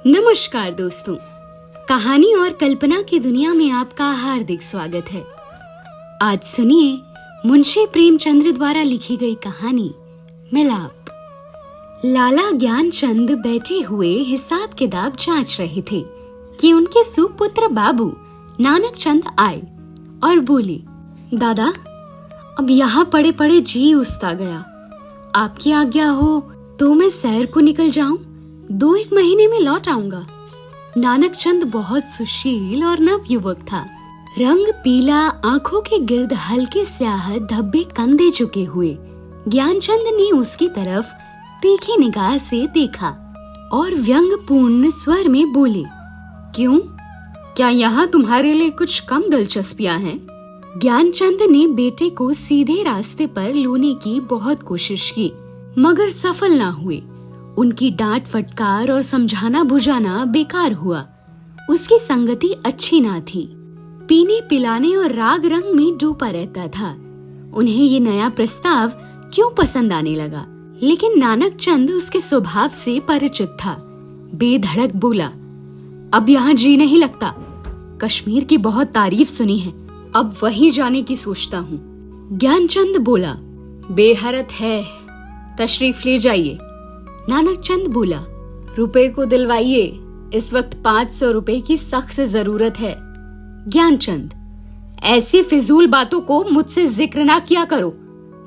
नमस्कार दोस्तों, कहानी और कल्पना की दुनिया में आपका हार्दिक स्वागत है। आज सुनिए मुंशी प्रेमचंद्र द्वारा लिखी गई कहानी मिलाप। लाला ज्ञानचंद बैठे हुए हिसाब किताब जांच रहे थे कि उनके सुपुत्र बाबू नानक चंद आए और बोले, दादा अब यहाँ पड़े पड़े जी उस्ता गया, आपकी आज्ञा हो तो मैं सैर को निकल जाऊं, 2-1 महीने में लौट आऊंगा। नानक चंद बहुत सुशील और नव युवक था। रंग पीला, आंखों के गिर्द हल्के स्याह धब्बे कंधे झुके हुए। ज्ञानचंद ने उसकी तरफ तीखी निगाह से देखा और व्यंग्यपूर्ण स्वर में बोले, क्यों, क्या यहाँ तुम्हारे लिए कुछ कम दिलचस्पियाँ हैं? ज्ञानचंद ने बेटे को सीधे रास्ते पर लाने की बहुत कोशिश की, मगर सफल ना हुए। उनकी डांट फटकार और समझाना बुझाना बेकार हुआ। उसकी संगति अच्छी ना थी, पीने पिलाने और राग रंग में डूबा रहता था। उन्हें ये नया प्रस्ताव क्यों पसंद आने लगा, लेकिन नानक चंद उसके स्वभाव से परिचित था। बेधड़क बोला, अब यहाँ जी नहीं लगता, कश्मीर की बहुत तारीफ सुनी है, अब वहीं जाने की सोचता हूँ। ज्ञानचंद बोला, बेहरत है, तशरीफ ले जाइए। नानक चंद बोला, रुपए को दिलवाइए, इस वक्त 500 रुपए की सख्त जरूरत है। ज्ञानचंद, ऐसी फिजूल बातों को मुझसे जिक्र ना किया करो,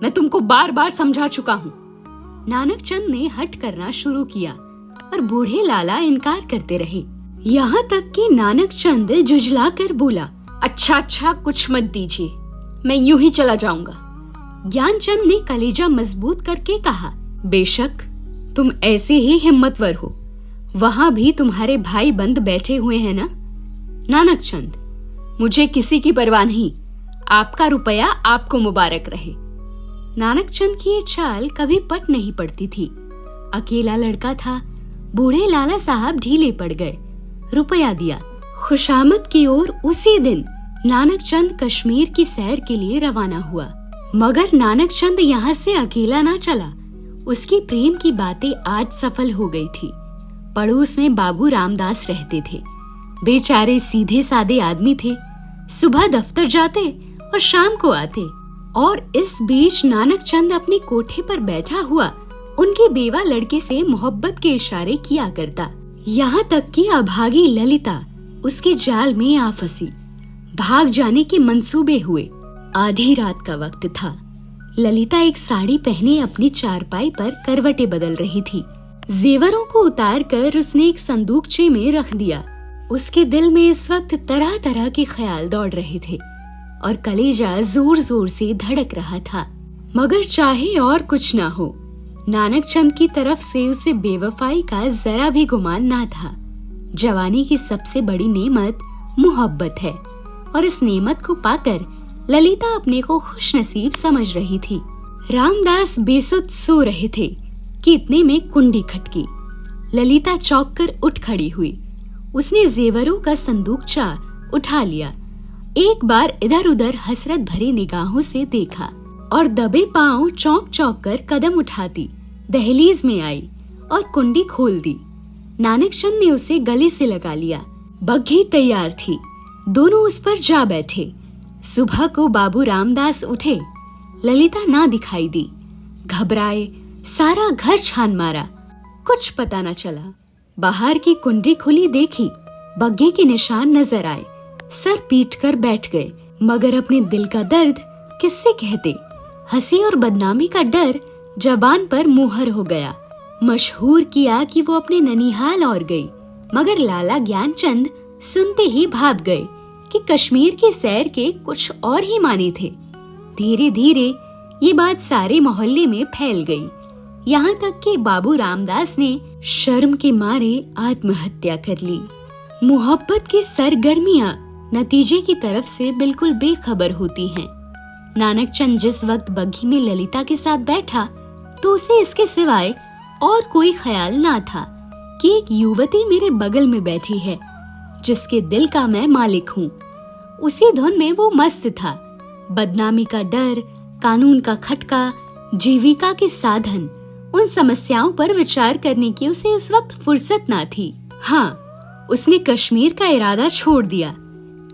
मैं तुमको बार बार समझा चुका हूँ। नानक चंद ने हट करना शुरू किया और बूढ़े लाला इनकार करते रहे, यहाँ तक कि नानक चंद झुंझला कर बोला, अच्छा कुछ मत दीजिए, मैं यूं ही चला जाऊंगा। ज्ञानचंद ने कलेजा मजबूत करके कहा, बेशक तुम ऐसे ही हिम्मतवर हो, वहाँ भी तुम्हारे भाई बंद बैठे हुए हैं ना। नानक चंद, मुझे किसी की परवाह नहीं, आपका रुपया आपको मुबारक रहे। नानक चंद की ये चाल कभी पट नहीं पड़ती थी। अकेला लड़का था। बूढ़े लाला साहब ढीले पड़ गए, रुपया दिया। खुशामद की ओर उसी दिन नानक चंद कश्मीर की सैर के लिए रवाना हुआ। मगर नानक चंद यहाँ से अकेला ना चला। उसकी प्रेम की बातें आज सफल हो गई थी। पड़ोस में बाबू रामदास रहते थे। बेचारे सीधे सादे आदमी थे, सुबह दफ्तर जाते और शाम को आते। और इस बीच नानक चंद अपने कोठे पर बैठा हुआ उनके बेवा लड़के से मोहब्बत के इशारे किया करता। यहाँ तक कि अभागी ललिता उसके जाल में आ फंसी। भाग जाने के मंसूबे हुए। आधी रात का वक्त था। ललिता एक साड़ी पहने अपनी चारपाई पर करवटें बदल रही थी। जेवरों को उतार कर उसने एक संदूकचे में रख दिया। उसके दिल में इस वक्त तरह तरह के ख्याल दौड़ रहे थे और कलेजा जोर जोर से धड़क रहा था। मगर चाहे और कुछ ना हो, नानक चंद की तरफ से उसे बेवफाई का जरा भी गुमान ना था। जवानी की सबसे बड़ी नेमत मोहब्बत है और इस नेमत को पाकर ललिता अपने को खुश नसीब समझ रही थी। रामदास बेसुध सो रहे थे कि इतने में कुंडी खटकी। ललिता चौंक कर उठ खड़ी हुई। उसने जेवरों का संदूकचा उठा लिया। एक बार इधर उधर हसरत भरी निगाहों से देखा और दबे पांव चौंक चौंक कर कदम उठाती दहलीज में आई और कुंडी खोल दी। नानक चंद ने उसे गले से लगा लिया। बग्घी तैयार थी। दोनों उस पर जा बैठे। सुबह को बाबू रामदास उठे। ललिता ना दिखाई दी। घबराए सारा घर छान मारा, कुछ पता न चला। बाहर की कुंडी खुली देखी, बग्घे के निशान नजर आए। सर पीट कर बैठ गए, मगर अपने दिल का दर्द किससे कहते। हंसी और बदनामी का डर जबान पर मुहर हो गया। मशहूर किया कि वो अपने ननिहाल और गई, मगर लाला ज्ञानचंद सुनते ही भाप गए कि कश्मीर की सैर के कुछ और ही माने थे। धीरे धीरे ये बात सारे मोहल्ले में फैल गई, यहाँ तक कि बाबू रामदास ने शर्म के मारे आत्महत्या कर ली। मोहब्बत की सरगर्मियां नतीजे की तरफ से बिल्कुल बेखबर होती हैं। नानक चंद जिस वक्त बग्घी में ललिता के साथ बैठा तो उसे इसके सिवाय और कोई ख्याल ना था कि एक युवती मेरे बगल में बैठी है जिसके दिल का मैं मालिक हूँ। उसी धुन में वो मस्त था। बदनामी का डर, कानून का खटका, जीविका के साधन, उन समस्याओं पर विचार करने की उसे उस वक्त फुर्सत ना थी। हाँ, उसने कश्मीर का इरादा छोड़ दिया,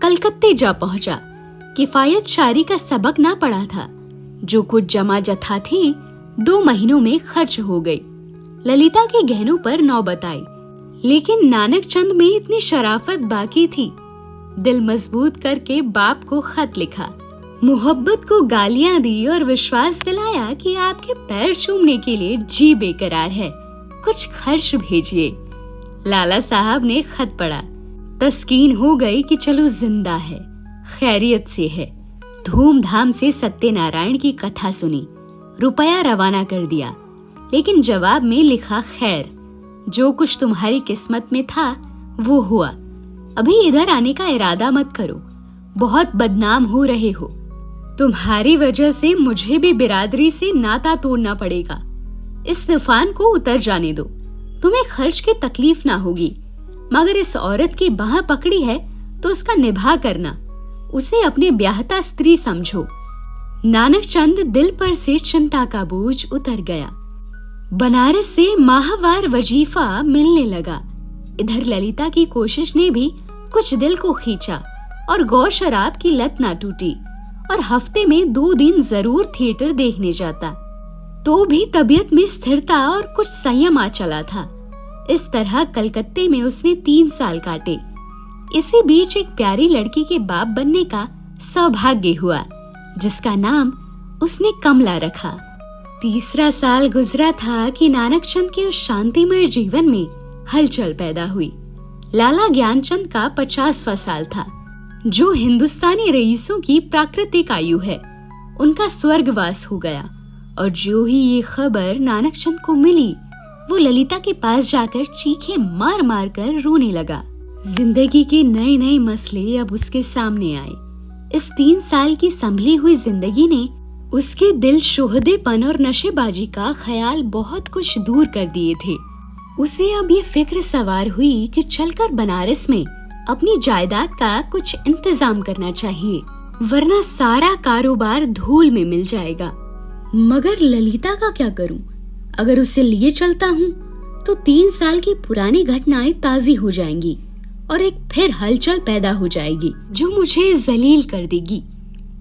कलकत्ते जा पहुंचा। किफायत शारी का सबक ना पड़ा था। जो कुछ जमा जथा थी 2 महीनों में खर्च हो गई। ललिता के गहनों पर नौबत आई, लेकिन नानक चंद में इतनी शराफत बाकी थी। दिल मजबूत करके बाप को खत लिखा, मोहब्बत को गालियां दी और विश्वास दिलाया कि आपके पैर चूमने के लिए जी बेकरार है, कुछ खर्च भेजिए। लाला साहब ने खत पढ़ा। तस्कीन हो गई कि चलो जिंदा है, खैरियत से है। धूमधाम से सत्यनारायण की कथा सुनी, रुपया रवाना कर दिया, लेकिन जवाब में लिखा, खैर, जो कुछ तुम्हारी किस्मत में था वो हुआ। अभी इधर आने का इरादा मत करो, बहुत बदनाम हो रहे हो। तुम्हारी वजह से मुझे भी बिरादरी से नाता तोड़ना पड़ेगा। इस तूफान को उतर जाने दो, तुम्हें खर्च की तकलीफ ना होगी, मगर इस औरत की बाह पकड़ी है तो उसका निभा करना, उसे अपने ब्याहता स्त्री समझो। नानक चंद दिल पर से चिंता का बोझ उतर गया। बनारस से माहवार वजीफा मिलने लगा। इधर ललिता की कोशिश ने भी कुछ दिल को खींचा और गौ शराब की लत ना टूटी, और हफ्ते में 2 दिन जरूर थिएटर देखने जाता। तो भी तबीयत में स्थिरता और कुछ संयम आ चला था। इस तरह कलकत्ते में उसने 3 साल काटे। इसी बीच एक प्यारी लड़की के बाप बनने का सौभाग्य हुआ, जिसका नाम उसने कमला रखा। 3रा साल गुजरा था कि नानक चंद के उस शांतिमय जीवन में हलचल पैदा हुई। लाला ज्ञानचंद का 50वां साल था, जो हिंदुस्तानी रईसों की प्राकृतिक आयु है। उनका स्वर्गवास हो गया, और जो ही ये खबर नानक चंद को मिली, वो ललिता के पास जाकर चीखें मार मार कर रोने लगा। जिंदगी के नए नए मसले अब उसके सामने आए। इस 3 साल की संभली हुई जिंदगी ने उसके दिल शोहदेपन और नशेबाजी का ख्याल बहुत कुछ दूर कर दिए थे। उसे अब ये फिक्र सवार हुई कि चलकर बनारस में अपनी जायदाद का कुछ इंतजाम करना चाहिए, वरना सारा कारोबार धूल में मिल जाएगा। मगर ललिता का क्या करूं? अगर उसे लिए चलता हूं तो 3 साल की पुरानी घटनाएं ताजी हो जाएंगी और एक फिर हलचल पैदा हो जाएगी, जो मुझे जलील कर देगी।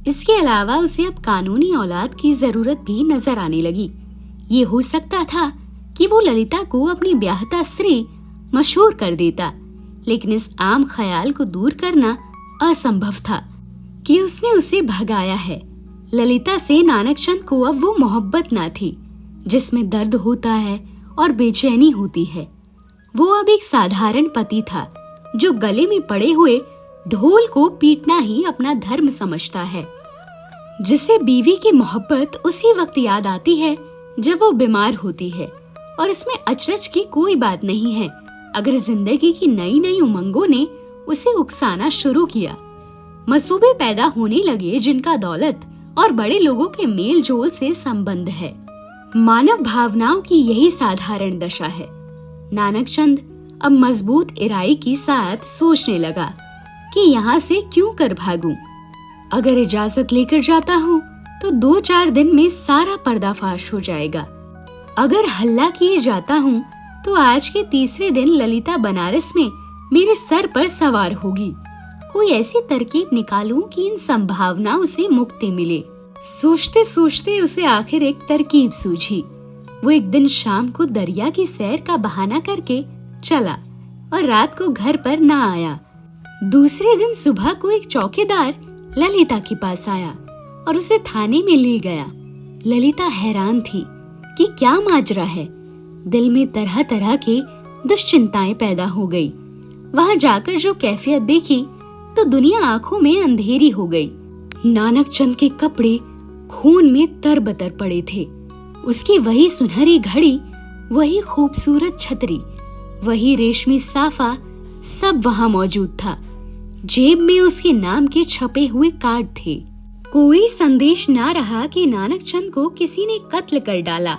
इसके अलावा उसे अब कानूनी औलाद की जरूरत भी नजर आने लगी। ये हो सकता था कि वो ललिता को अपनी ब्याहता स्त्री मशहूर कर देता, लेकिन इस आम ख्याल को दूर करना असंभव था कि उसने उसे भगाया है। ललिता से नानक चंद को अब वो मोहब्बत ना थी जिसमें दर्द होता है और बेचैनी होती है। वो अब एक साधारण पति था, जो गले में पड़े हुए ढोल को पीटना ही अपना धर्म समझता है, जिसे बीवी की मोहब्बत उसी वक्त याद आती है जब वो बीमार होती है। और इसमें अचरज की कोई बात नहीं है अगर जिंदगी की नई नई उमंगों ने उसे उकसाना शुरू किया। मसूबे पैदा होने लगे जिनका दौलत और बड़े लोगों के मेल जोल से संबंध है। मानव भावनाओं की यही साधारण दशा है। नानक चंद अब मजबूत इराई के साथ सोचने लगा कि यहाँ से क्यों कर भागूं? अगर इजाजत लेकर जाता हूँ तो 2-4 दिन में सारा पर्दाफाश हो जाएगा। अगर हल्ला किए जाता हूँ तो आज के 3रे दिन ललिता बनारस में मेरे सर पर सवार होगी। कोई ऐसी तरकीब निकालूं कि इन संभावनाओं से मुक्ति मिले। सोचते सोचते उसे आखिर एक तरकीब सूझी। वो एक दिन शाम को दरिया की सैर का बहाना करके चला और रात को घर पर ना आया। दूसरे दिन सुबह को एक चौकीदार ललिता के पास आया और उसे थाने में ले गया। ललिता हैरान थी कि क्या माजरा है। दिल में तरह तरह के दुश्चिंताएं पैदा हो गई। वहां जाकर जो कैफियत देखी तो दुनिया आंखों में अंधेरी हो गई। नानक चंद के कपड़े खून में तरबतर पड़े थे। उसकी वही सुनहरी घड़ी, वही खूबसूरत छतरी, वही रेशमी साफा, सब वहां मौजूद था। जेब में उसके नाम के छपे हुए कार्ड थे। कोई संदेश ना रहा कि नानक चंद को किसी ने कत्ल कर डाला।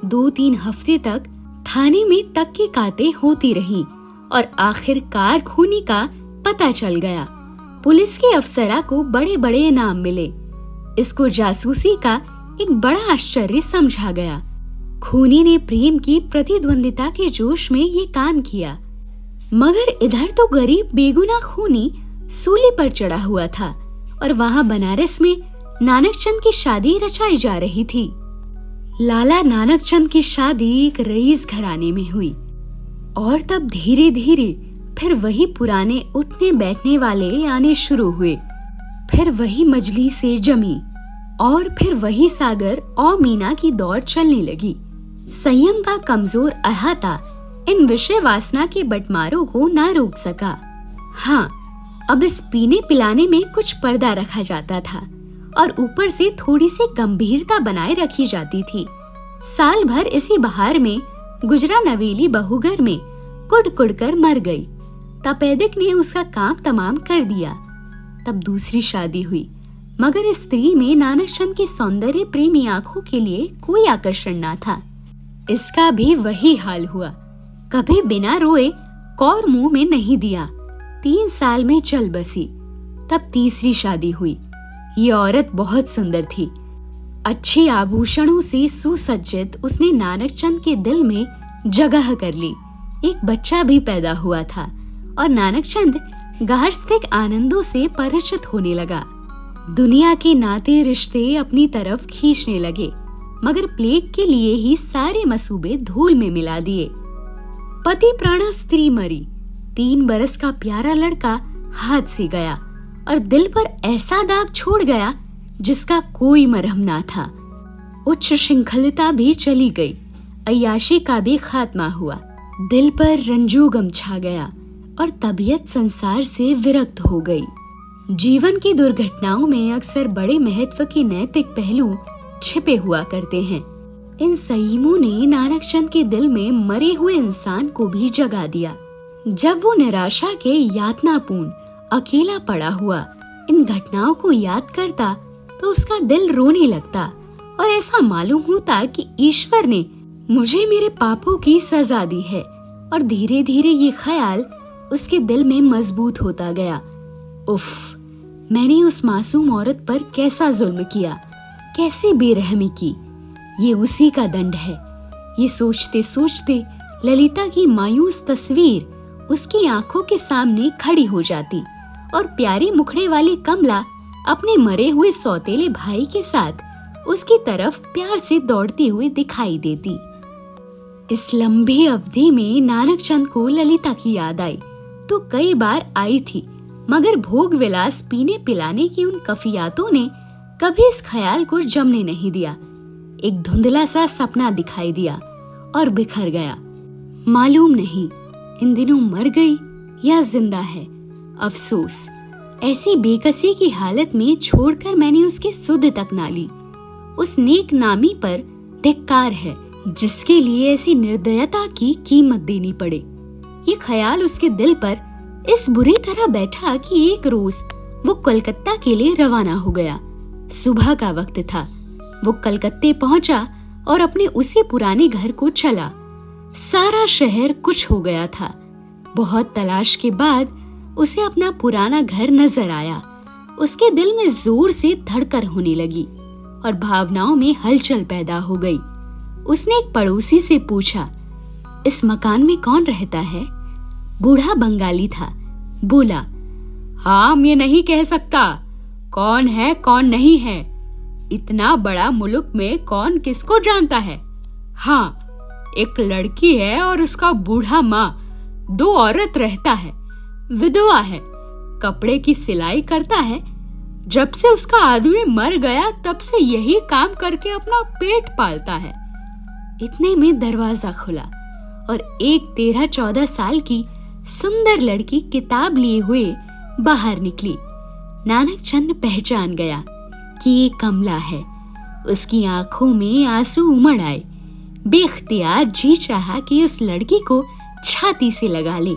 2-3 हफ्ते तक थाने में तहकीकातें होती रहीं और आखिरकार खूनी का पता चल गया। पुलिस के अफसरा को बड़े बड़े इनाम मिले। इसको जासूसी का एक बड़ा आश्चर्य समझा गया। खूनी ने प्रेम की प्रतिद्वंदिता के जोश में ये काम किया। मगर इधर तो गरीब बेगुनाह खूनी सूली पर चढ़ा हुआ था और वहाँ बनारस में नानकचंद की शादी रचाई जा रही थी। लाला नानकचंद की शादी एक रईस घराने में हुई और तब धीरे धीरे फिर वही पुराने उठने बैठने वाले आने शुरू हुए। फिर वही मजलिसें जमी और फिर वही सागर और मीना की दौड़ चलने लगी। संयम का कमजोर अहाता इन विषय वासना के बंटमारों को ना रोक सका। हाँ, अब इस पीने पिलाने में कुछ पर्दा रखा जाता था और ऊपर से थोड़ी सी गंभीरता बनाए रखी जाती थी। साल भर इसी बहार में गुजरा नवेली बहू घर में कुड़ कुड़ कर मर गई। तपेदिक ने उसका काम तमाम कर दिया। तब दूसरी शादी हुई, मगर इस स्त्री में नानकचंद की सौंदर्य प्रेमी आंखों के लिए कोई आकर्षण न था। इसका भी वही हाल हुआ। कभी बिना रोए कौर मुंह में नहीं दिया। 3 साल में चल बसी। तब तीसरी शादी हुई। ये औरत बहुत सुंदर थी। अच्छे आभूषणों से सुसज्जित उसने नानकचंद के दिल में जगह कर ली। एक बच्चा भी पैदा हुआ था और नानकचंद गार्हस्थ्यिक आनंदों से परिचित होने लगा। दुनिया के नाते रिश्ते अपनी तरफ खींचने लगे, मगर प्लेग के लिए ही सारे मसूबे धूल में मिला दिए। पति प्राणा स्त्री मरी। 3 बरस का प्यारा लड़का हाथ से गया और दिल पर ऐसा दाग छोड़ गया जिसका कोई मरहम ना था। उच्च श्रृंखलता भी चली गई। अय्याशी का भी खात्मा हुआ। दिल पर रंजोगम छा गया और तबीयत संसार से विरक्त हो गई। जीवन की दुर्घटनाओं में अक्सर बड़े महत्व के नैतिक पहलू छिपे हुआ करते हैं। इन संयमों ने नानकचंद के दिल में मरे हुए इंसान को भी जगा दिया। जब वो निराशा के यातनापूर्ण अकेला पड़ा हुआ इन घटनाओं को याद करता तो उसका दिल रोने लगता और ऐसा मालूम होता कि ईश्वर ने मुझे मेरे पापों की सजा दी है। और धीरे धीरे ये ख्याल उसके दिल में मजबूत होता गया। उफ, मैंने उस मासूम औरत पर कैसा जुल्म किया, कैसी बेरहमी की। ये उसी का दंड है। ये सोचते सोचते ललिता की मायूस तस्वीर उसकी आंखों के सामने खड़ी हो जाती और प्यारी मुखड़े वाली कमला अपने मरे हुए सौतेले भाई के साथ उसकी तरफ प्यार से दौड़ती हुई दिखाई देती। इस लंबी अवधि में नानकचंद को ललिता की याद आई तो कई बार आई थी, मगर भोग विलास पीने पिलाने की उन कफियातों ने कभी इस ख्याल को जमने नहीं दिया। एक धुंधला सा सपना दिखाई दिया और बिखर गया। मालूम नहीं इन दिनों मर गई या जिंदा है। अफसोस, ऐसी बेकसी की हालत में छोड़कर मैंने उसकी सुध तक ना ली। उस नेक नामी पर धिक्कार है जिसके लिए ऐसी निर्दयता की कीमत देनी पड़े। ये ख्याल उसके दिल पर इस बुरी तरह बैठा कि एक रोज वो कलकत्ता के लिए रवाना हो गया। सुबह का वक्त था। वो कलकत्ते पहुंचा और अपने उसी पुराने घर को चला। सारा शहर कुछ हो गया था। बहुत तलाश के बाद उसे अपना पुराना घर नजर आया। उसके दिल में जोर से धड़कन होने लगी और भावनाओं में हलचल पैदा हो गई। उसने एक पड़ोसी से पूछा, इस मकान में कौन रहता है? बूढ़ा बंगाली था। बोला, हाँ, मैं नहीं कह सकता कौन है कौन नहीं है। इतना बड़ा मुल्क में कौन किसको जानता है। हाँ, एक लड़की है और उसका बूढ़ा माँ, 2 औरत रहता है। विधवा है, कपड़े की सिलाई करता है। जब से उसका आदमी मर गया तब से यही काम करके अपना पेट पालता है। इतने में दरवाजा खुला और एक 13-14 साल की सुंदर लड़की किताब लिए हुए बाहर निकली। नानकचंद पहचान गया कि ये कमला है। उसकी आंखों में आंसू उमड़ आए। बेख्तियार जी चाहा कि उस लड़की को छाती से लगा ले।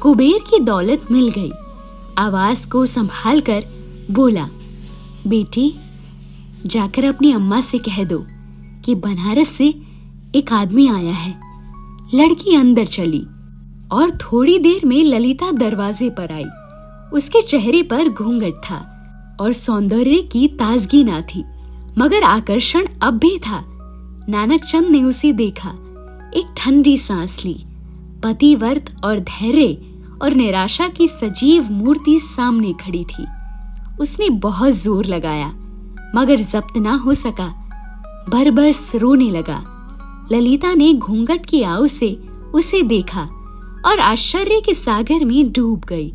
कुबेर की दौलत मिल गई। आवाज को संभालकर बोला, बेटी, जाकर अपनी अम्मा से कह दो कि बनारस से एक आदमी आया है। लड़की अंदर चली और थोड़ी देर में ललिता दरवाजे पर आई। उसके चेहरे पर घूंघट था और सौंदर्य की ताजगी ना थी, मगर आकर्षण अब भी था। नानकचंद ने उसे देखा, एक ठंडी सांस ली। पतिव्रत और धैर्य और निराशा की सजीव मूर्ति सामने खड़ी थी। उसने बहुत जोर लगाया मगर जब्त ना हो सका, बरबस रोने लगा। ललिता ने घूंघट की आव से उसे देखा और आश्चर्य के सागर में डूब गई।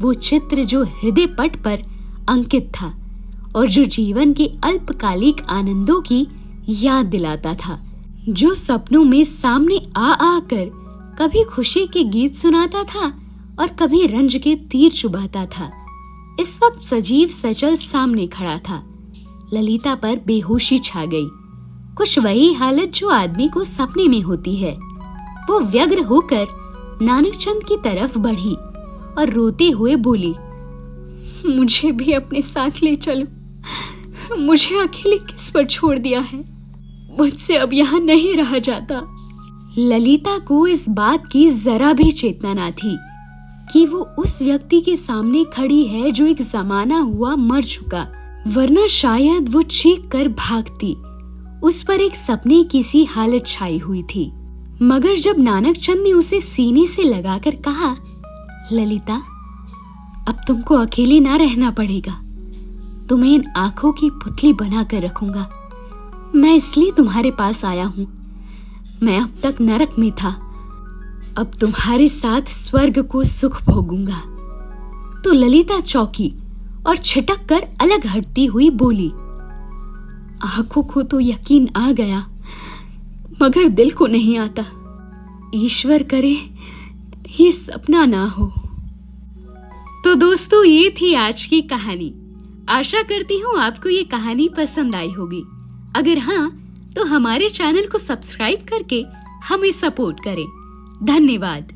वो चित्र जो हृदय पट पर अंकित था और जो जीवन के अल्पकालिक आनंदों की याद दिलाता था, जो सपनों में सामने आ आकर कभी खुशी के गीत सुनाता था और कभी रंज के तीर चुभाता था, इस वक्त सजीव सचल सामने खड़ा था। ललिता पर बेहोशी छा गई, कुछ वही हालत जो आदमी को सपने में होती है। वो व्यग्र होकर नानकचंद की तरफ बढ़ी और रोते हुए बोली, मुझे भी अपने साथ ले चलो, मुझे अकेले किस पर छोड़ दिया है, मुझसे अब यहाँ नहीं रहा जाता। ललिता को इस बात की जरा भी चेतना न थी कि वो उस व्यक्ति के सामने खड़ी है जो एक जमाना हुआ मर चुका, वरना शायद वो चीख कर भागती। उस पर एक सपने की सी हालत छाई हुई थी। मगर जब नानकचंद ने उसे सीने से लगाकर कहा, ललिता, अब तुमको अकेले ना रहना पड़ेगा, तुम्हें इन आंखों की पुतली बनाकर रखूंगा। मैं इसलिए तुम्हारे पास आया हूँ। मैं अब तक नरक में था, अब तुम्हारे साथ स्वर्ग को सुख भोगूंगा। तो ललिता चौंकी और छिटक कर अलग हटती हुई बोली, आंखों को तो यकीन आ गया मगर दिल को नहीं आता। ईश्वर करे ये सपना ना हो। तो दोस्तों, ये थी आज की कहानी। आशा करती हूँ आपको ये कहानी पसंद आई होगी। अगर हाँ, तो हमारे चैनल को सब्सक्राइब करके हमें सपोर्ट करें। धन्यवाद।